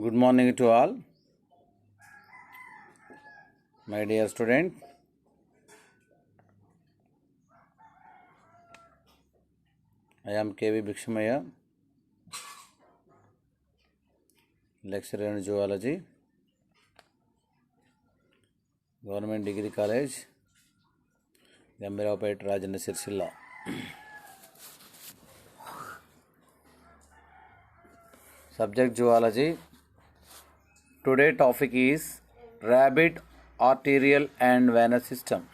Good morning to all, my dear student. I am KV Bhikshamaya, lecturer in zoology, Government Degree College, Gambiraupet, Rajendra Sirsilla. Subject zoology. Today topic is rabbit arterial and venous system.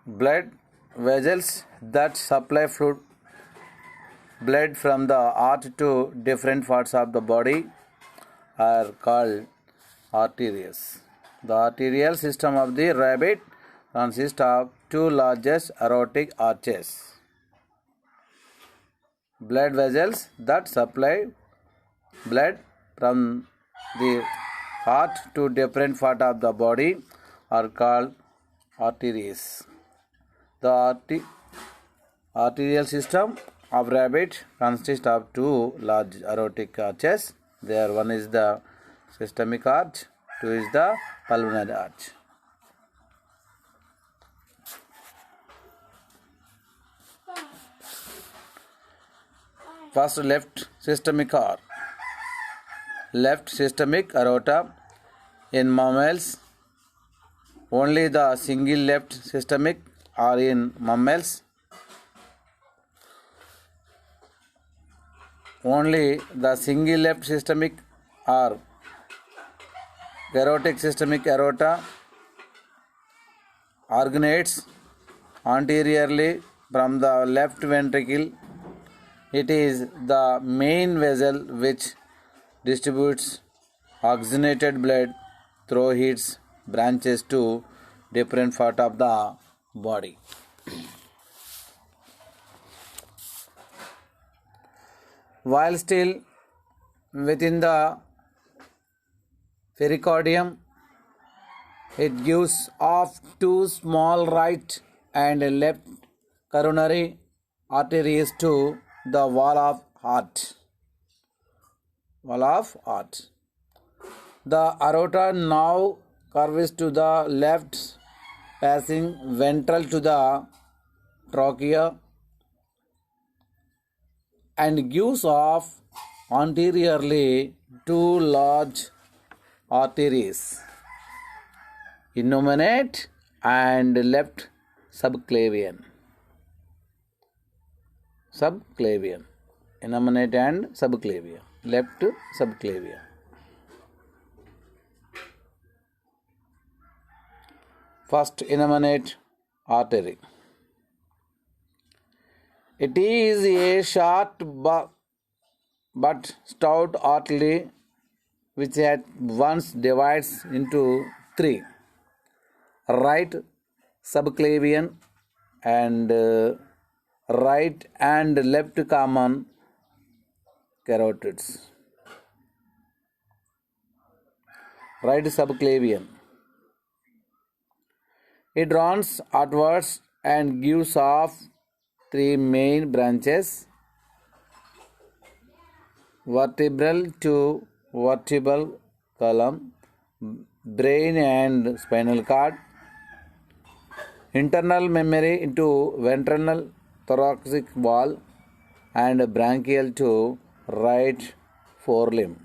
Blood vessels that supply blood from the heart to different parts of the body are called arteries. The arterial system of the rabbit consists of two largest aortic arches. Blood vessels that supply blood from the heart to different parts of the body are called arteries. The arterial system of rabbit consists of two large aortic arches. There one is the systemic arch, two is the pulmonary arch. First, left systemic aorta. In mammals, only the single left systemic are in mammals. Only the single left systemic or carotid systemic aorta originates anteriorly from the left ventricle. It is the main vessel which distributes oxygenated blood through its branches to different parts of the body. While still within the pericardium, it gives off two small right and left coronary arteries to the wall of heart. The aorta now curves to the left, passing ventral to the trachea and gives off anteriorly two large arteries, innominate and left subclavian. Innominate and subclavian. Left subclavian. First, innominate artery. It is a short but stout artery which at once divides into three: right subclavian and right and left common carotids. Right subclavian. It runs outwards and gives off three main branches: vertebral to vertebral column, brain and spinal cord, internal memory into ventral thoracic wall, and branchial to right forelimb.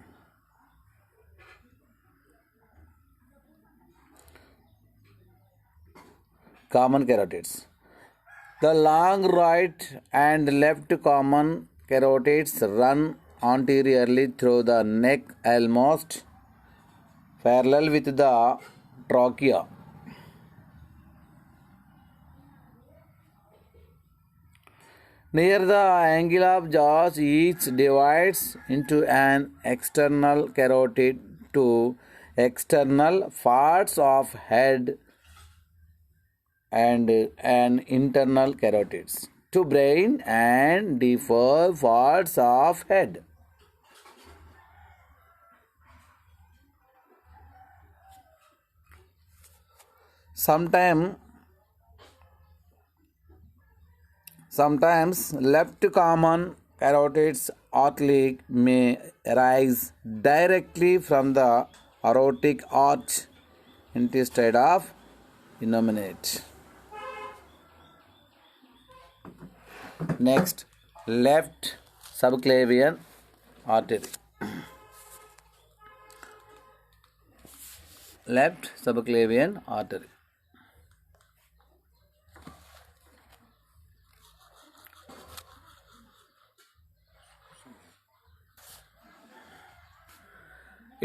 Common carotids. The long right and left common carotids run anteriorly through the neck almost parallel with the trachea. Near the angle of jaws, each divides into an external carotid to external parts of head and an internal carotids to brain and deeper parts of head. Sometimes Sometimes left common carotid artery may arise directly from the aortic arch instead of innominate. Next, left subclavian artery. Left subclavian artery.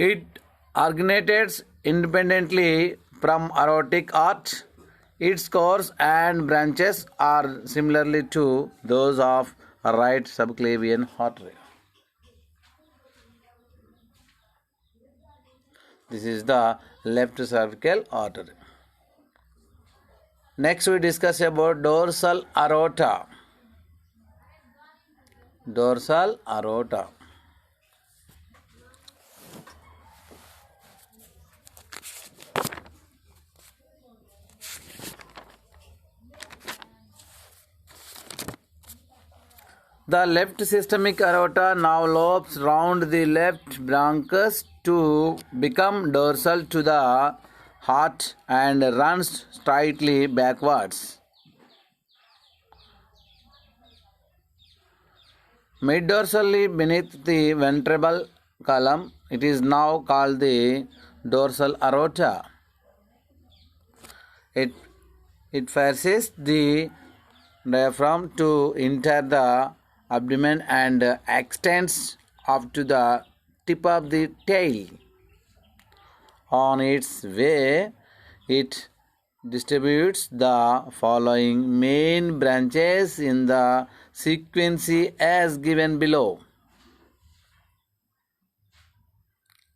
It originates independently from aortic arch. Its course and branches are similarly to those of right subclavian artery. This is the left cervical artery. Next we discuss about dorsal aorta. Dorsal aorta. The left systemic aorta now lobes round the left bronchus to become dorsal to the heart and runs slightly backwards. Mid-dorsally beneath the ventral column, it is now called the dorsal aorta. It faces the diaphragm to enter the abdomen and extends up to the tip of the tail. On its way, it distributes the following main branches in the sequence as given below.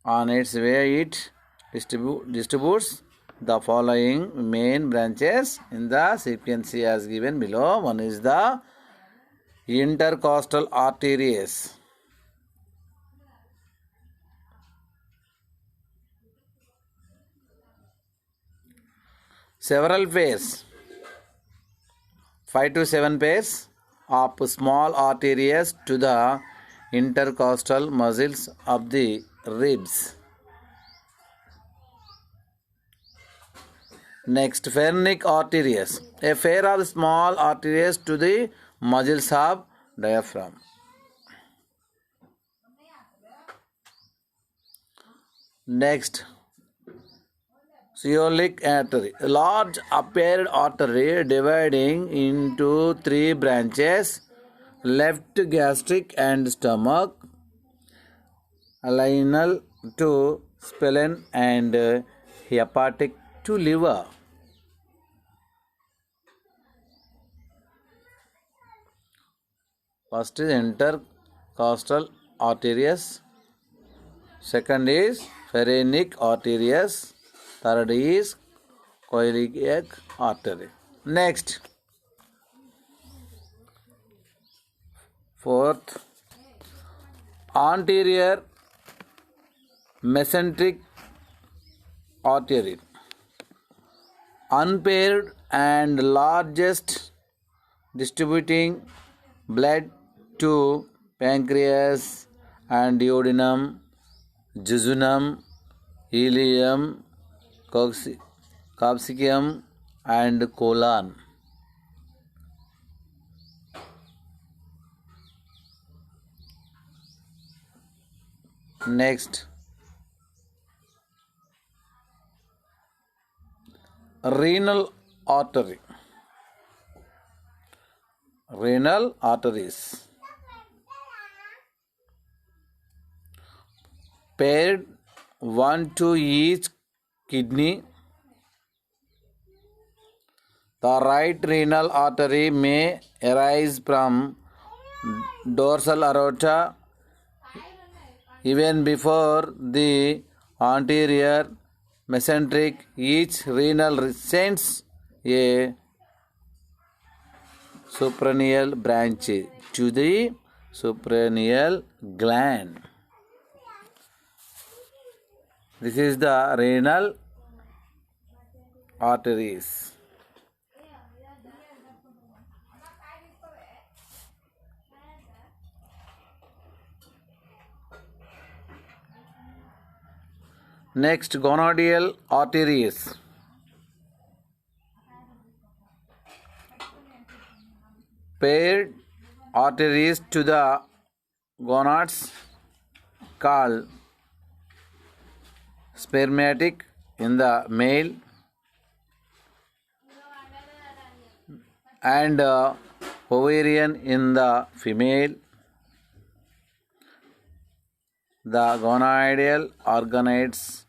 On its way, it distributes the following main branches in the sequence as given below. One is the intercostal arteries. Several pairs, 5 to 7 pairs of small arteries to the intercostal muscles of the ribs. Next, phrenic arteries, a pair of small arteries to the muscles of diaphragm. Next, coeliac artery, a large apparent artery dividing into 3 branches: left gastric and stomach, alienal to spleen, and hepatic to liver. First is intercostal arteries, second is phrenic arteries, third is coeliac artery. Next, fourth, anterior mesenteric artery, unpaired and largest, distributing blood to pancreas and duodenum, jejunum, ileum, coccygeum, and colon. Next, renal artery. Renal arteries, paired, one to each kidney. The right renal artery may arise from dorsal aorta even before the anterior mesenteric. Each renal sends a suprarenal branch to the suprarenal gland. This is the renal arteries. Next, gonodial arteries. Paired arteries to the gonads called spermatic in the male and ovarian in the female. The gonadal organates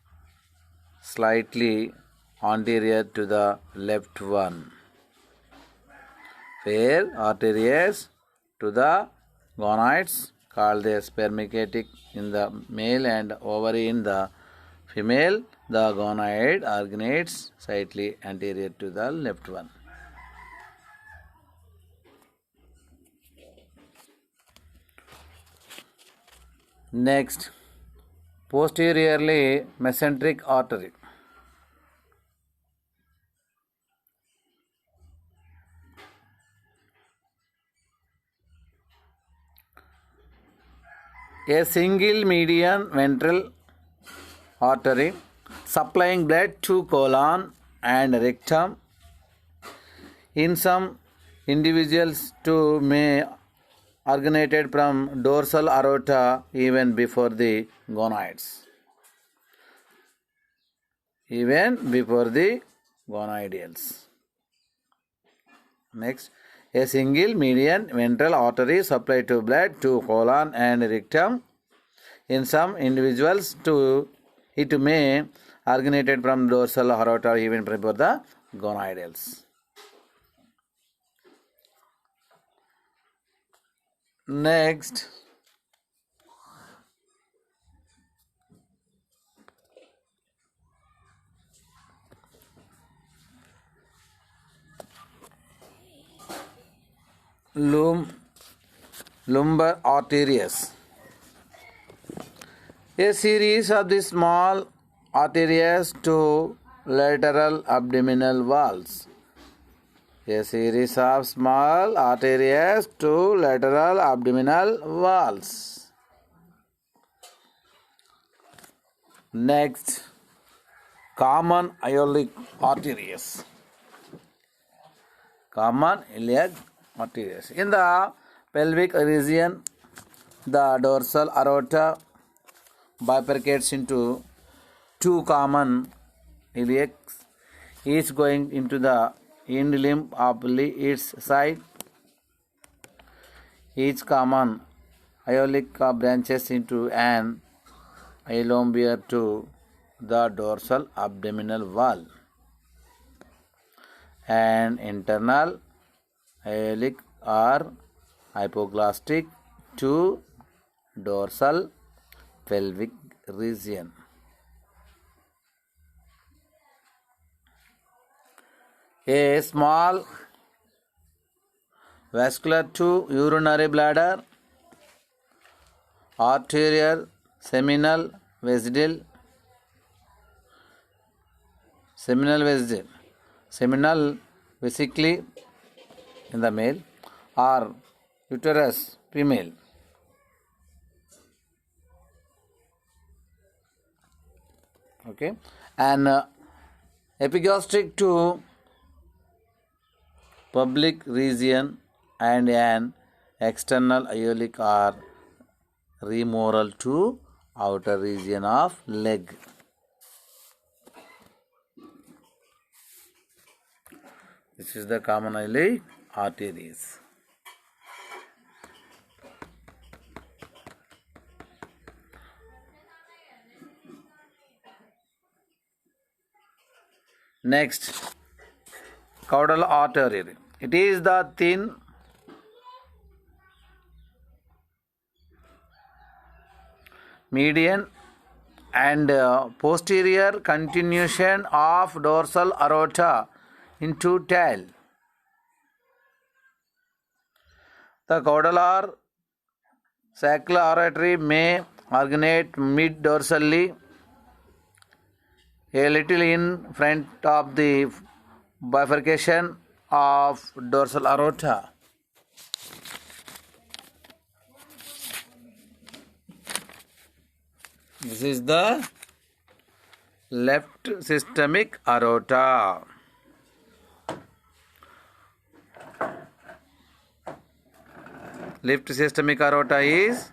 slightly anterior to the left one. Pair arteries to the gonads called the spermatic in the male and ovary in the female. The gonad organates slightly anterior to the left one. Next, posteriorly mesenteric artery. A single median ventral artery supplying blood to colon and rectum. In some individuals too may originated from dorsal aorta even before the gonads. Even before the gonadials. Next, a single median ventral artery supplied to blood to colon and rectum. In some individuals too, it may originated from dorsal aorta even before the gonadials. Next, lumbar arteries. A series of the small arteries to lateral abdominal walls. A series of small arteries to lateral abdominal walls. Next, common iliac arteries. Common iliac arteries. In the pelvic region, the dorsal aorta bifurcates into two common iliacs, each going into the end limb of its side. Each common iliac branches into an iliomere to the dorsal abdominal wall. And internal iliac are hypoglastic to dorsal pelvic region. A small vascular to urinary bladder, arterial seminal vesicle, seminal vesicle in the male, or uterus female. Okay, and epigastric to public region and an external iliac are remoral to outer region of leg. This is the common iliac arteries. Next, caudal artery. It is the thin median and posterior continuation of dorsal aorta into tail. The caudal sacral artery may originate mid-dorsally, a little in front of the bifurcation of dorsal aorta. This is the left systemic aorta. Left systemic aorta is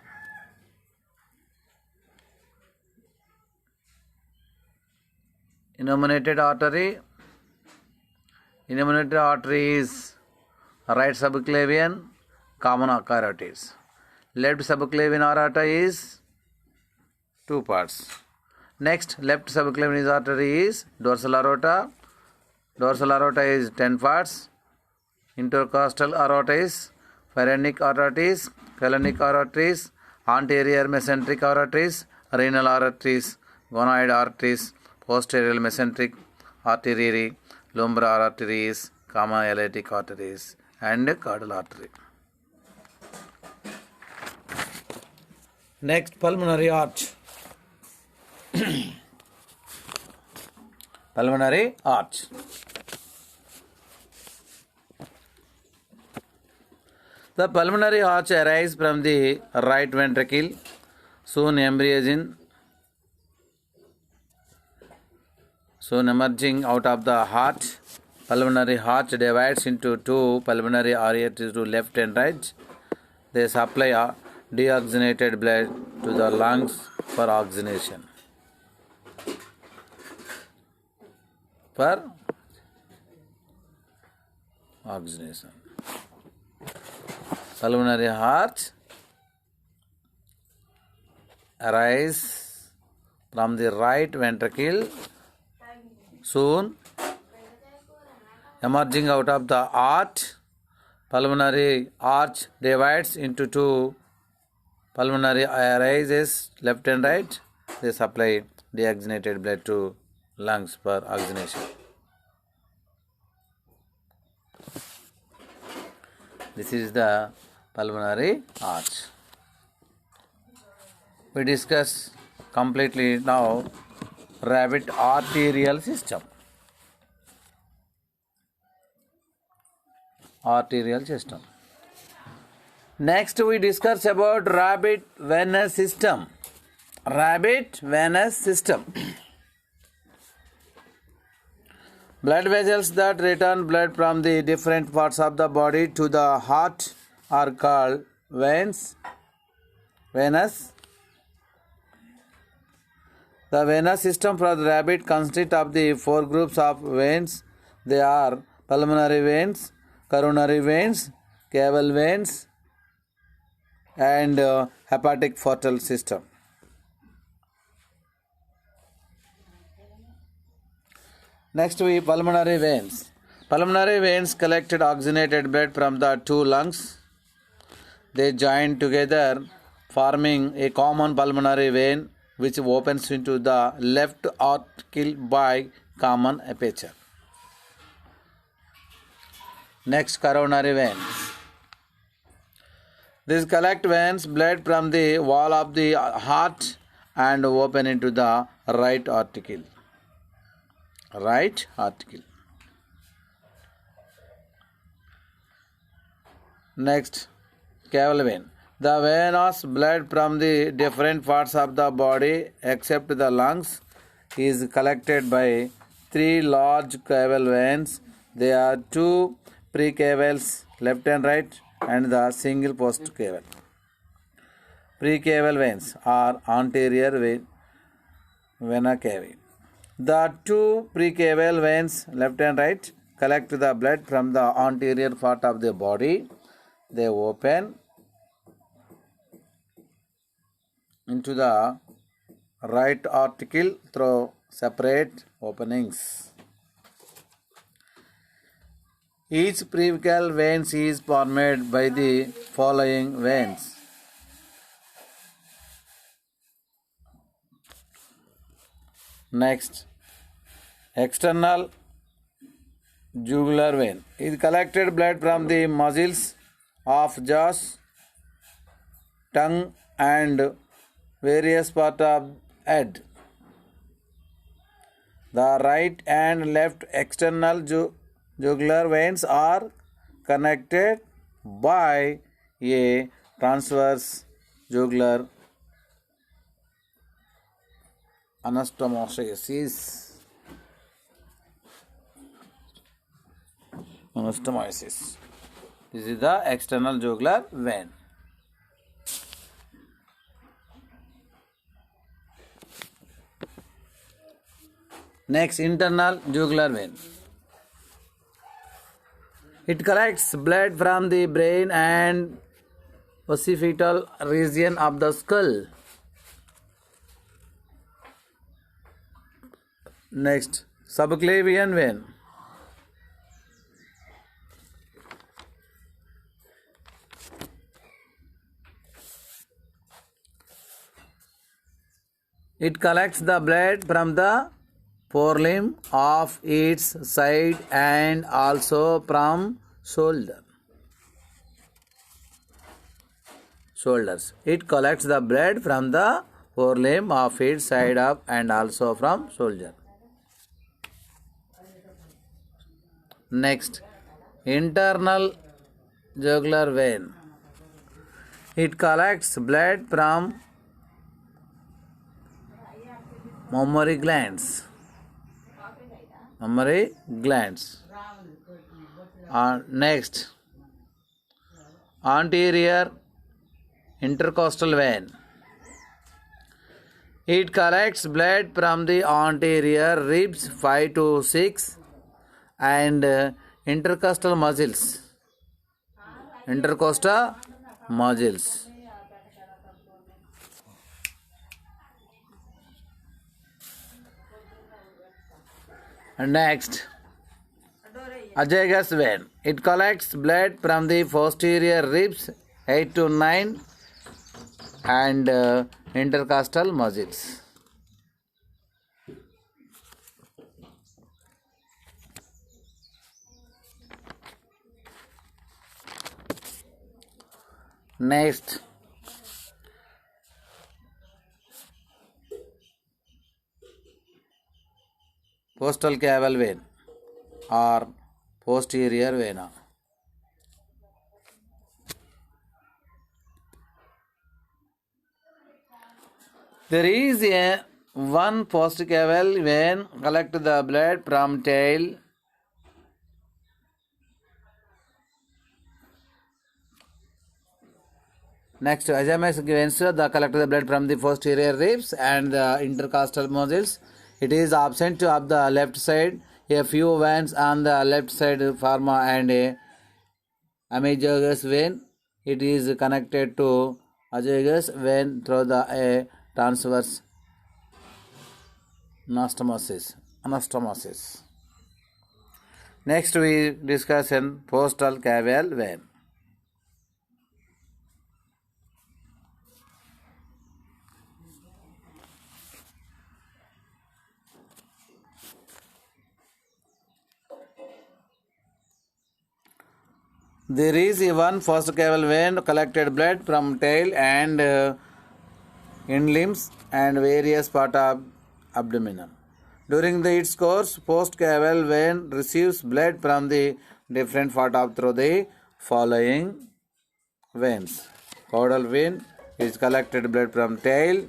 innominated artery. Innominated artery is right subclavian, common carotids. Left subclavian aorta is two parts. Next, left subclavian artery is dorsal aorta. Dorsal aorta is 10 parts. Intercostal aorta is pharyngeal arteries, phalenic arteries, anterior mesenteric arteries, renal arteries, gonoid arteries, posterior mesenteric artery, lumbar arteries, common iliac arteries, and caudal artery. Next, pulmonary arch. Pulmonary arch. The pulmonary arch arises from the right ventricle, soon emerging out of the heart. Pulmonary arch divides into two pulmonary arteries to left and right. They supply deoxygenated blood to the lungs for oxygenation. Pulmonary arch arises from the right ventricle, soon emerging out of the heart. Pulmonary arch divides into two pulmonary arises left and right. They supply deoxygenated blood to lungs for oxygenation. This is the pulmonary arch. We discuss completely now rabbit arterial system. Arterial system. Next we discuss about rabbit venous system. Rabbit venous system. Blood vessels that return blood from the different parts of the body to the heart are called veins. Venous. The venous system for the rabbit consists of the four groups of veins. They are pulmonary veins, coronary veins, caval veins, and hepatic portal system. Next we pulmonary veins. Pulmonary veins collected oxygenated blood from the two lungs. They join together forming a common pulmonary vein which opens into the left auricle by common aperture. Next, coronary veins. These collect veins blood from the wall of the heart and open into the right auricle. Right auricle. Next, caval vein. The venous blood from the different parts of the body except the lungs is collected by three large caval veins. There are two precavals left and right and the single postcaval. Precaval veins are anterior vena cava. The two precaval veins left and right collect the blood from the anterior part of the body. They open into the right auricle through separate openings. Each precaval vein is formed by the following veins. Next, external jugular vein is collected blood from the muscles of jaws, tongue and various parts of head. The right and left external jugular veins are connected by a transverse jugular anastomosis. Anastomosis. This is the external jugular vein. Next, internal jugular vein. It collects blood from the brain and occipital region of the skull. Next, subclavian vein. It collects the blood from the forelimb of its side and also from shoulders. It collects the blood from the forelimb of its side up and also from shoulder. Next, internal jugular vein. It collects blood from mammary glands. Next, anterior intercostal vein. It collects blood from the anterior ribs 5 to 6 and intercostal muscles. And next, azygous vein. It collects blood from the posterior ribs 8 to 9 and intercostal muscles. Next, postal caval vein or posterior vena. There is one postcaval vein collect the blood from tail Next, azygous veins collect the blood from the posterior ribs and the intercostal muscles. It is absent of the left side. A few veins on the left side form and a azygous vein. It is connected to azygous vein through the transverse anastomosis. Next, we discuss in postal caval vein. There is one postal caval vein collected blood from tail and in limbs and various parts of abdomen. During its course, post caval vein receives blood from the different parts of through the following veins. Caudal vein is collected blood from tail.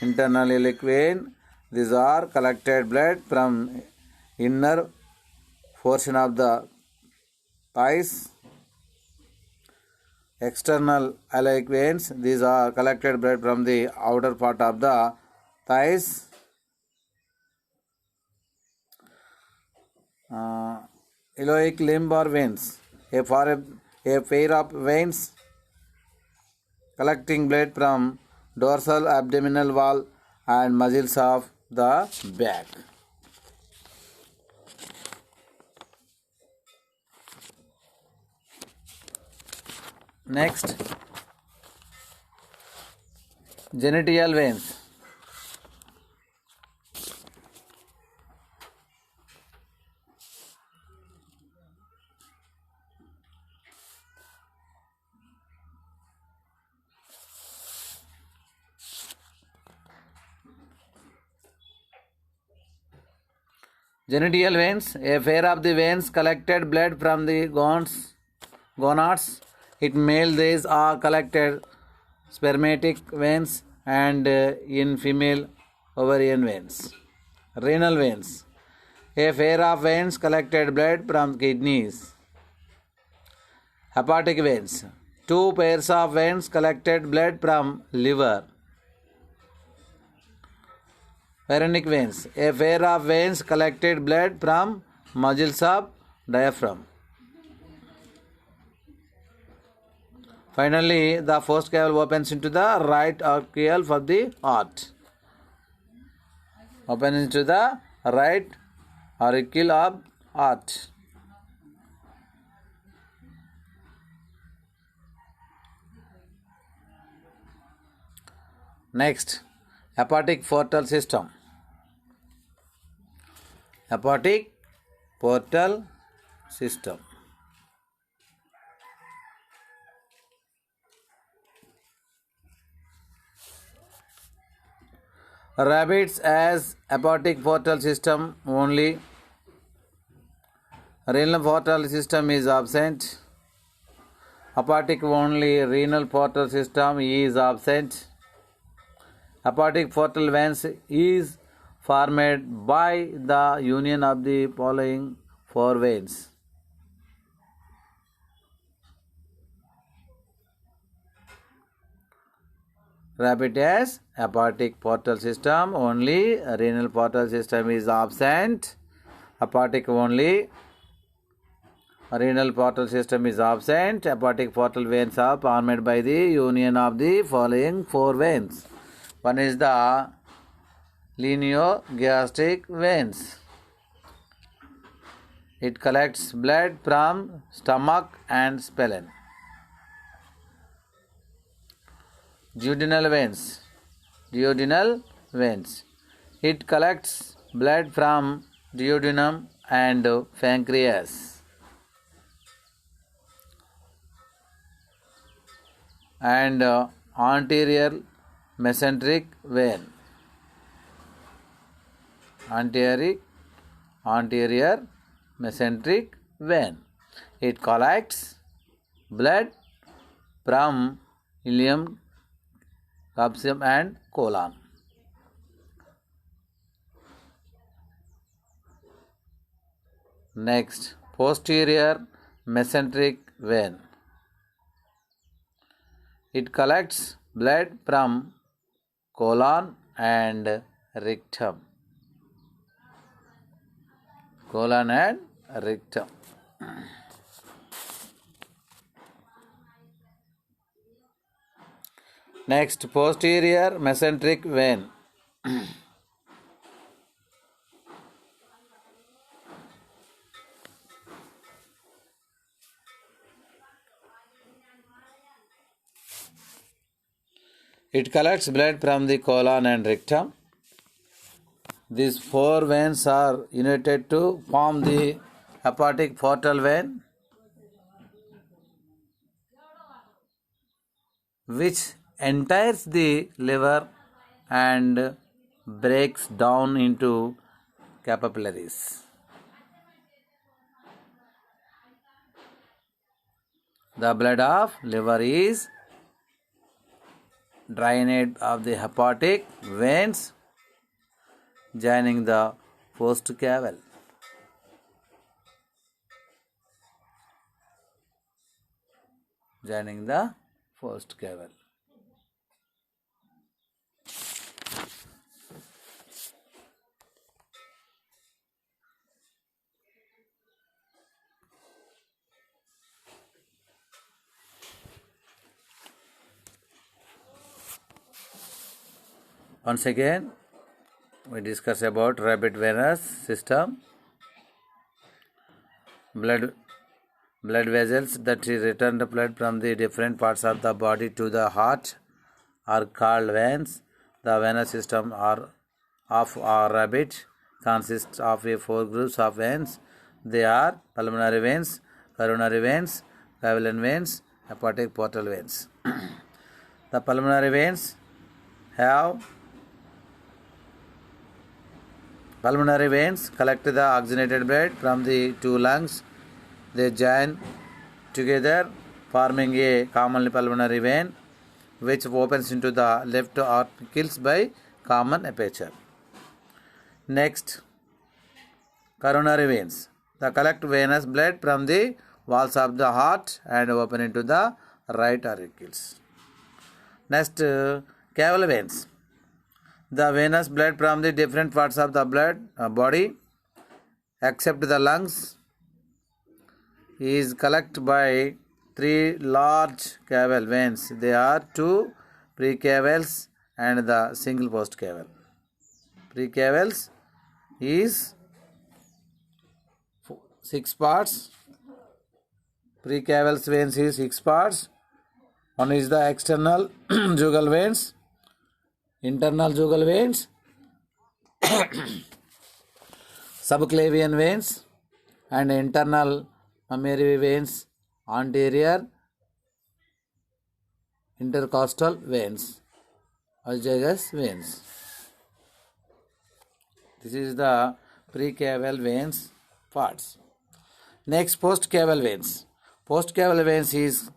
Internal iliac vein, these are collected blood from inner portion of the thighs. External iliac veins, these are collected blood from the outer part of the thighs. Iliac limb or veins, a pair of veins collecting blood from dorsal abdominal wall and muscles of the back. Next, genital veins. Genital veins, a pair of the veins collected blood from the gonads. In male, these are collected spermatic veins, and in female, ovarian veins. Renal veins. A pair of veins collected blood from kidneys. Hepatic veins. Two pairs of veins collected blood from liver. Phrenic veins. A pair of veins collected blood from muscles of diaphragm. Finally, the fossa opens into the right atrial of the heart. Open into the right auricle of heart. Next, hepatic portal system. Hepatic portal system. Rabbits as hepatic portal system only. Renal portal system is absent. Hepatic only renal portal system is absent. Hepatic portal veins is formed by the union of the following four veins. Rabbit has hepatic portal system only, renal portal system is absent. Hepatic only, renal portal system is absent. Hepatic portal veins are formed by the union of the following four veins. One is the lineogastric veins. It collects blood from stomach and spleen. Duodenal veins. Duodenal veins. It collects blood from duodenum and pancreas. And anterior mesenteric vein. Anterior mesenteric vein. It collects blood from ileum, capsule and colon. Next, posterior mesenteric vein. It collects blood from colon and rectum. Colon and rectum. Next, posterior mesenteric vein. It collects blood from the colon and rectum. These four veins are united to form the hepatic portal vein, which enters the liver and breaks down into capillaries. The blood of liver is drained of the hepatic veins joining the fossa cavity. Joining the fossa cavity. Once again, we discuss about rabbit venous system. Blood vessels that return the blood from the different parts of the body to the heart are called veins. The venous system of a rabbit consists of four groups of veins. They are pulmonary veins, coronary veins, cavernous veins, hepatic portal veins. The pulmonary veins collect the oxygenated blood from the two lungs. They join together, forming a common pulmonary vein, which opens into the left auricles by common aperture. Next, coronary veins. They collect venous blood from the walls of the heart and open into the right auricles. Next, caval veins. The venous blood from the different parts of the body, except the lungs, is collected by three large caval veins. They are two precavals and the single postcaval. Precavals is 6 parts. Precavals veins is 6 parts. One is the external jugal veins, internal jugal veins, subclavian veins, and internal mammary veins, anterior intercostal veins, azygous veins. This is the precaval veins parts. Next, postcaval veins. Postcaval veins is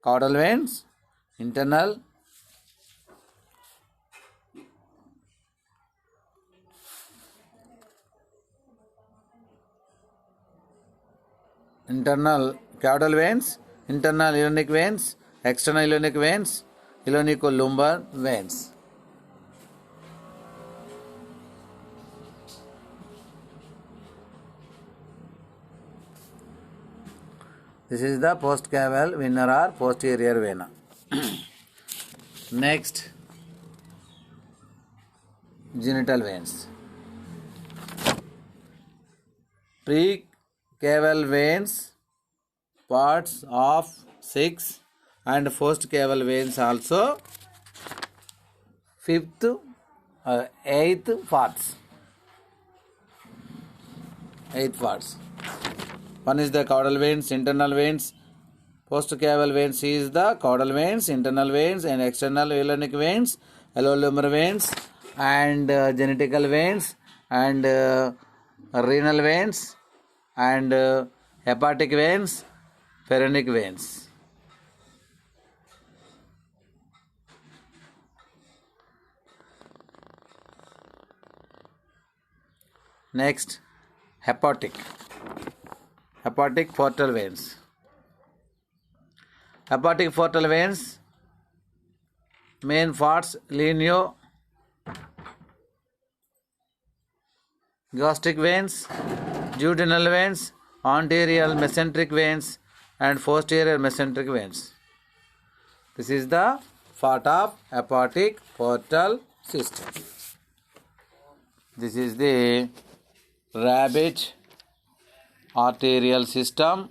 caudal veins, internal caudal veins, internal iliac veins, external iliac veins, iliaco-lumbar veins. This is the postcaval vena or posterior vena. Next, genital veins. Precaval veins parts of 6 and postcaval veins also 5th, 8th parts. 8 parts. One is the caudal veins, internal veins. Postcaval veins is the caudal veins, internal veins, and external iliac veins, iliolumbar veins, and genitical veins, and renal veins, and hepatic veins, phrenic veins. Next, hepatic portal veins. Hepatic portal veins, main parts lineo gastric veins, duodenal veins, anterior mesenteric veins, and posterior mesenteric veins. This is the part of hepatic portal system. This is the rabbit arterial system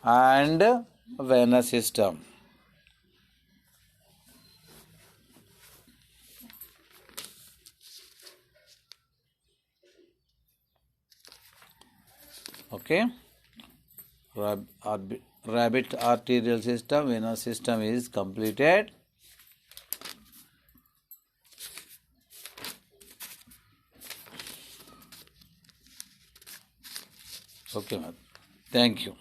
and venous system. Okay, rabbit arterial system, venous system is completed. Okay, thank you.